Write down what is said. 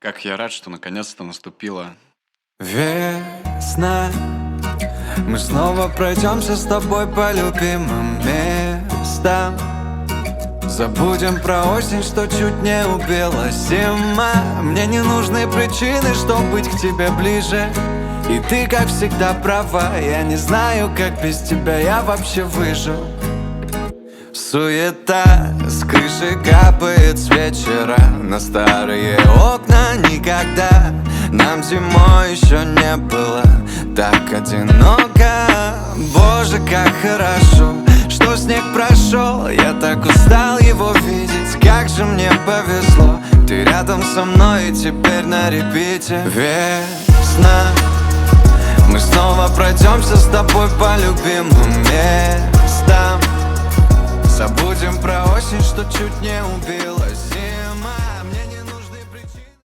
Как я рад, что наконец-то наступила весна. Мы снова пройдемся с тобой по любимым местам. Забудем про осень, что чуть не убила зима. Мне не нужны причины, чтобы быть к тебе ближе. И ты, как всегда, права. Я не знаю, как без тебя я вообще выжил. Суета с крыши капает с вечера на старые окна. Никогда нам зимой еще не было так одиноко. Боже, как хорошо, что снег прошел. Я так устал его видеть. Как же мне повезло, ты рядом со мной и теперь на репите. Весна. Мы снова пройдемся с тобой по любимым местам. Забудем про осень, что чуть не убил